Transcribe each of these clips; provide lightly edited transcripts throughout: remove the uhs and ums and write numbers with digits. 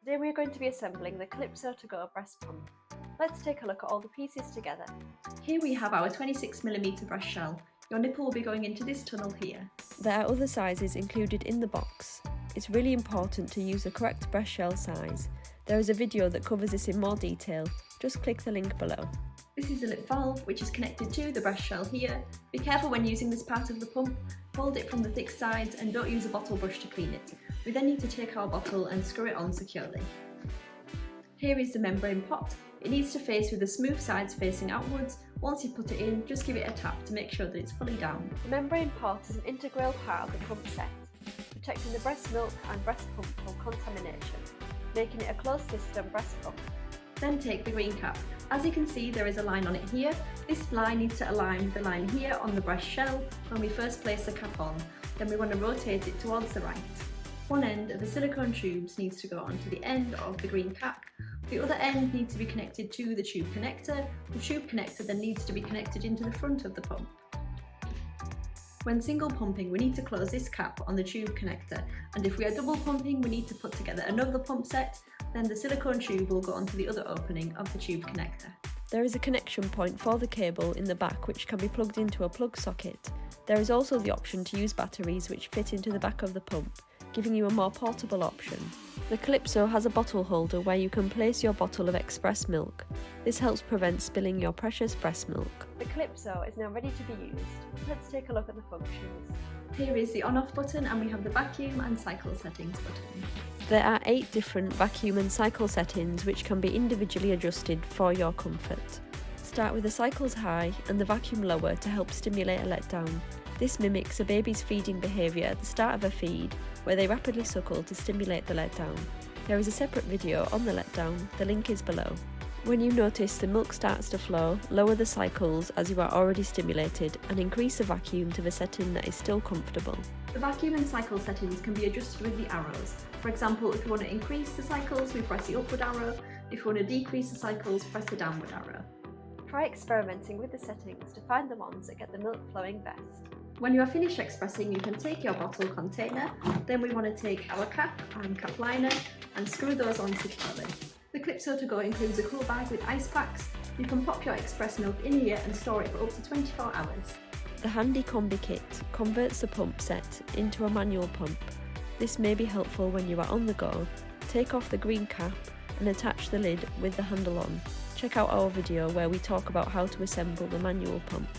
Today we are going to be assembling the Calypso-to-go breast pump. Let's take a look at all the pieces together. Here we have our 26mm breast shell. Your nipple will be going into this tunnel here. There are other sizes included in the box. It's really important to use the correct breast shell size. There is a video that covers this in more detail. Just click the link below. This is the lip valve, which is connected to the breast shell here. Be careful when using this part of the pump. Hold it from the thick sides and don't use a bottle brush to clean it. We then need to take our bottle and screw it on securely. Here is the membrane pot. It needs to face with the smooth sides facing outwards. Once you put it in, just give it a tap to make sure that it's fully down. The membrane pot is an integral part of the pump set, protecting the breast milk and breast pump from contamination, making it a closed system breast pump. Then take the green cap. As you can see, there is a line on it here. This line needs to align with the line here on the breast shell when we first place the cap on. Then we want to rotate it towards the right. One end of the silicone tubes needs to go onto the end of the green cap. The other end needs to be connected to the tube connector. The tube connector then needs to be connected into the front of the pump. When single pumping, we need to close this cap on the tube connector, and if we are double pumping, we need to put together another pump set. Then the silicone tube will go onto the other opening of the tube connector. There is a connection point for the cable in the back which can be plugged into a plug socket. There is also the option to use batteries which fit into the back of the pump, giving you a more portable option. The Calypso has a bottle holder where you can place your bottle of express milk. This helps prevent spilling your precious breast milk. The Calypso is now ready to be used. Let's take a look at the functions. Here is the on-off button, and we have the vacuum and cycle settings buttons. There are 8 different vacuum and cycle settings which can be individually adjusted for your comfort. Start with the cycles high and the vacuum lower to help stimulate a letdown. This mimics a baby's feeding behaviour at the start of a feed, where they rapidly suckle to stimulate the letdown. There is a separate video on the letdown, the link is below. When you notice the milk starts to flow, lower the cycles as you are already stimulated and increase the vacuum to the setting that is still comfortable. The vacuum and cycle settings can be adjusted with the arrows. For example, if you want to increase the cycles, we press the upward arrow. If you want to decrease the cycles, press the downward arrow. Try experimenting with the settings to find the ones that get the milk flowing best. When you are finished expressing, you can take your bottle container. Then we want to take our cap and cap liner and screw those on securely. The Calypso-to-go includes a cool bag with ice packs. You can pop your express milk in here and store it for up to 24 hours. The handy combi kit converts the pump set into a manual pump. This may be helpful when you are on the go. Take off the green cap and attach the lid with the handle on. Check out our video where we talk about how to assemble the manual pump.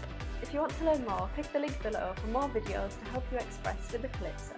If you want to learn more, click the link below for more videos to help you express with the Calypso.